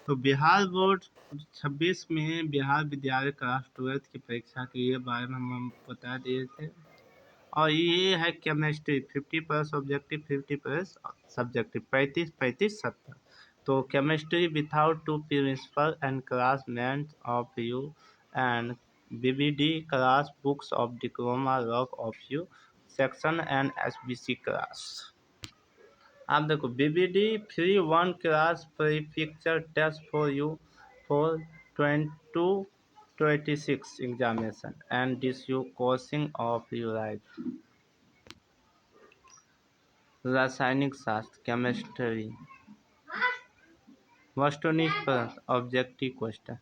तो बिहार बोर्ड 26 में बिहार विद्यालय क्लास 12 की परीक्षा के ये बारे में हम बता दिए थे। और ये है केमिस्ट्री 50 ऑब्जेक्टिव 50 सब्जेक्टिव 35 तो chemistry without to principal and classmate of you and BBD class books of diploma lock of you section and SBC class. आप देखो BBD free one class prefixture test for you for 2026 examination and this you coursing of you life. रासायनिक शास्त्र chemistry वस्तुनिष्ठ objective question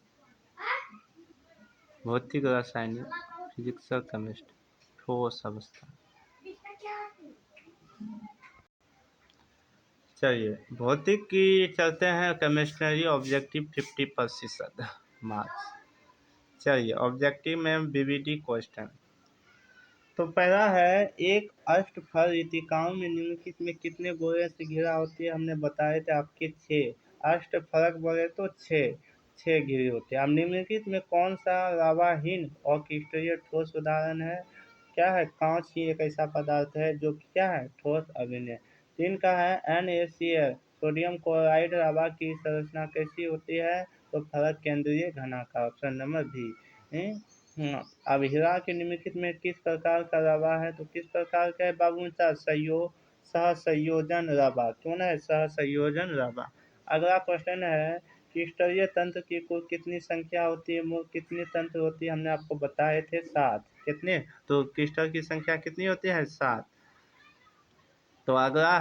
भौतिक रासायनिक physics chemistry ठोस अवस्था। चलिए भौतिक की चलते हैं केमिस्ट्री ऑब्जेक्टिव 50% मार्क्स। चलिए ऑब्जेक्टिव में बीबीडी क्वेश्चन तो पहला है एक अष्टफल रीतिकाओं में निम्नलिखित में कितने गोले से घिरा होती है। हमने बताए थे आपके 6 अष्टफलक बोले तो 6 घिरी होती है। अब निम्नलिखित में कौन सा लावाहीन और क्रिस्टलीय ठोस उदाहरण है। क्या है कांच ही एक ऐसा पदार्थ है जो क्या है ठोस अभिनय। 3 का है NaCl सोडियम क्लोराइड लावा की संरचना कैसी होती है तो फलक केंद्रीय घनाकार ऑप्शन नंबर बी। अब हीरा के निम्नलिखित में किस प्रकार का लावा है तो किस प्रकार का है बाबू सहसंयोजन लावा। कौन है सहसंयोजन लावा। अगला क्वेश्चन है क्रिस्टलीय तंत्र की कुल कितनी संख्या होती है मूल कितनी तंत्र होती है। हमने आपको बताए थे 7 कितने तो क्रिस्टल की संख्या कितनी होती है 7। तो अगला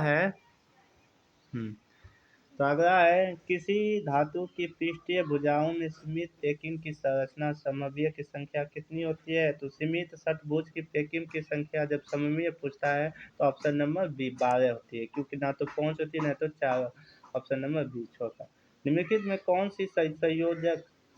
है किसी धातु की पृष्ठीय भुजाओं में सीमित पेकिंग की संरचना सममितीय की संख्या कितनी होती है तो सीमित षटभुज की पेकिंग की संख्या जब सममितीय पूछता है तो ऑप्शन नंबर बी 12 होती है क्योंकि ना तो 5 होती है ना तो 4। ऑप्शन नंबर बी छोटा। निम्नलिखित में कौन सी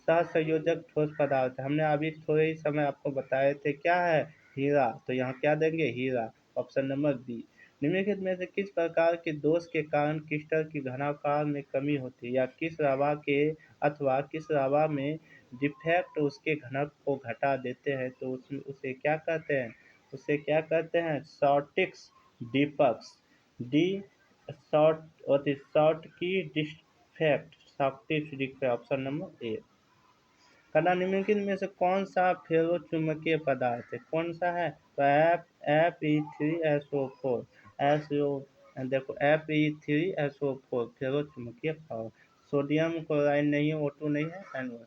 सहसंयोजक ठोस पदार्थ है। हमने अभी थोड़े ही समय आपको बताए थे क्या है हीरा तो यहाँ क्या देंगे हीरा ऑप्शन नंबर बी। निम्नलिखित में से किस प्रकार के दोष के कारण क्रिस्टल की घनाकार में कमी होती है या किस लावा के अथवा किस लावा में डिफेक्ट उसके घनत्व को घटा देते हैं तो उसे क्या कहते हैं शॉर्टिक्स डिफेक्ट्स डी शॉर्ट की defect Schottky's defect option number A. कला निम्नलिखित में से कौन सा फेरो चुंबकीय पदार्थ है कौन सा है तो Fe3SO4 SO देखो Fe3SO4 फेरो चुंबकीय सोडियम क्लोराइड नहीं है O2 नहीं है NO।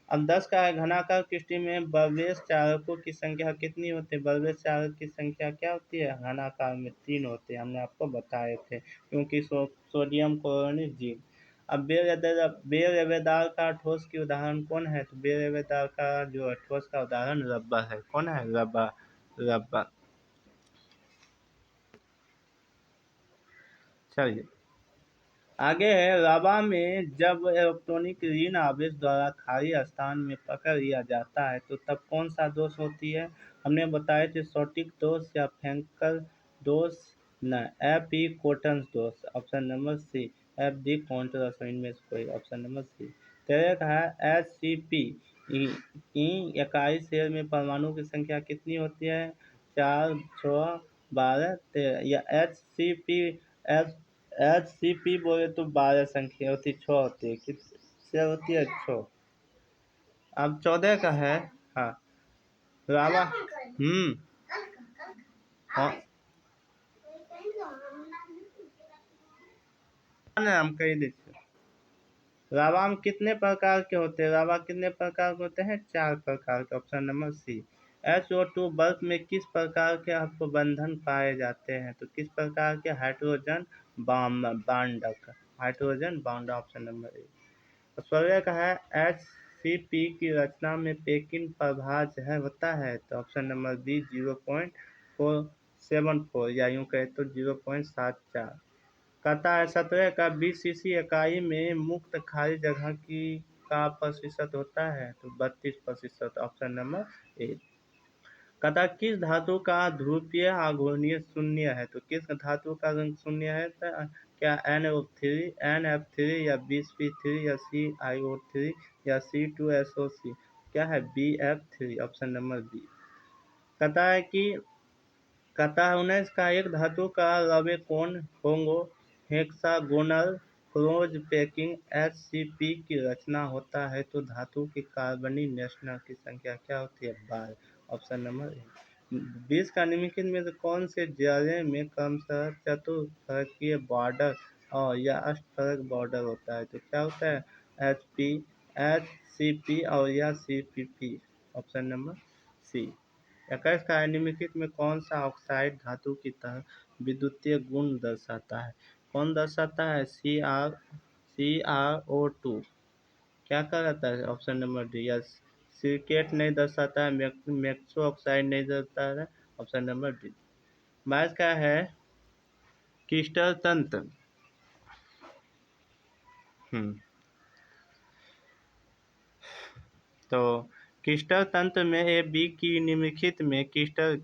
अब 10 का है घनाकार क्रिस्टल में बर्वेस चालकों की संख्या कितनी होती है। बर्वेस चालक की संख्या क्या होती है घनाकार में 3 होते हैं हमने आपको बताए थे क्योंकि सोडियम क्लोराइड जिंक। अब बेरवेदार का ठोस की उदाहरण कौन है तो बेरवेदार का जो ठोस का उदाहरण रबर है। कौन है रबर। चलिए आगे है लावा में जब इलेक्ट्रॉनिक ऋण आवेश द्वारा खाली स्थान में पकड़ लिया जाता है तो तब कौन सा दोष होती है। हमने बताए थे शॉर्टिक दोष या फ्रैंकल दोष न Fe कोटन्स दोष option number C FD contrast इनमें से कोई ऑप्शन नंबर सी। तेरह का है HCP की इकाई शेल में परमाणु की संख्या कितनी होती है 4 6 12 13 या HCP बोले तो 12 संख्या होती 6 होती है किससे होती है 6। अब 14 का है हाँ रावा हाँ हम कही देखिए लावा में कितने प्रकार के होते हैं लावा कितने प्रकार के होते हैं 4 प्रकार के ऑप्शन नंबर सी। SO2 बल्ब में किस प्रकार के आपको बंधन पाए जाते हैं तो किस प्रकार के हाइड्रोजन बांड ऑप्शन नंबर ए। 16 का है HCP की रचना में पेकिंग प्रभाज है होता है तो ऑप्शन नंबर बी 0.474 या यूँ कहे तो 0.74। कहता है 17 का 20 सीसी इकाई में मुक्त खाली जगह की का प्रतिशत होता है तो 32% ऑप्शन नंबर ए। कहता किस धातु का ध्रुवीय आघूर्णीय शून्य है तो किस धातु का रंग शून्य है क्या NO3, NF3 या BsP3 या CiO3 या C2SO3? क्या है BF3, ऑप्शन नंबर बी। कहता है 19 का एक धातु का लवे कोण होंगो हेक्सागोनल क्लोज पैकिंग HCP की रचना होता है तो धातु की कार्बनिक नेशनल की संख्या क्या होती है? 12, ऑप्शन नंबर ए। 20 का निम्नलिखित में से कौन से जाले में क्रमशः चतुष्फलकीय बॉर्डर और या अष्टफलक बॉर्डर होता है? तो क्या होता है? HP, HCP और या CPP, ऑप्शन नंबर सी। 21 का निम्नलिखित में कौन सा ऑक्साइड धातु की तरह विद्युतीय गुण दर्शाता है? कौन दर्शाता है? CrO2। क्या कहलाता है? Option number D. Yes, silicate नहीं दर्शाता है, मैक्सो ऑक्साइड नहीं दर्शाता है, ऑप्शन नंबर डी। 22 का है क्रिस्टल तंत्र। तो क्रिस्टल तंत्र में ए बी की निम्नलिखित में क्रिस्टल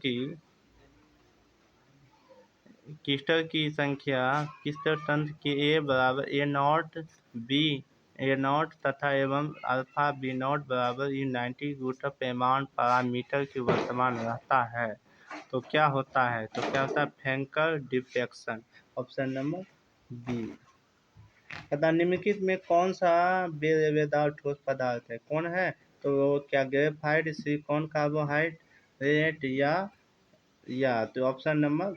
की संख्या क्रिस्टल तंत्र की ए बराबर A0 B A0 तथा एवं अल्फा B0 बराबर E90 रूट पैमाने पैरामीटर की वर्तमान रहता है तो क्या होता है? फ्रैंकल डिफ्रैक्शन, ऑप्शन नंबर बी। तथा निम्नलिखित में कौन सा बेरेवेदार ठोस पदार्थ है? कौन है? तो क्या ग्रेफाइट, सिलिकॉन कार्बोहाइड्रेट या तो ऑप्शन नंबर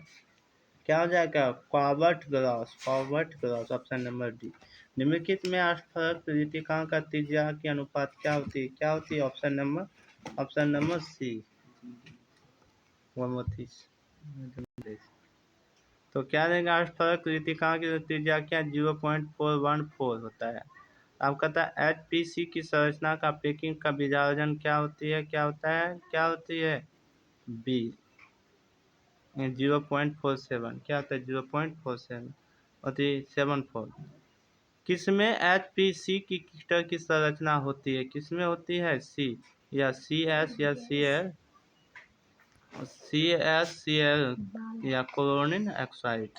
क्या हो जाएगा? कॉबर्ट ग्लास, ऑप्शन नंबर डी। निम्नलिखित में अष्टफलक रीतिका का त्रिज्या की अनुपात क्या होती है? Option number C. तो क्या देंगे? अष्टफलक रीतिका की त्रिज्या क्या 0.414 होता है। अब कहता है HPC की संरचना का पैकिंग का विभाजन क्या होती है? क्या होती है? बी 0.47। क्या होता है? 0.47 होती 74। किसमें HPC की क्रिस्टल की संरचना होती है? किसमें होती है? सी या CS या CsCl या क्लोरीन ऑक्साइड।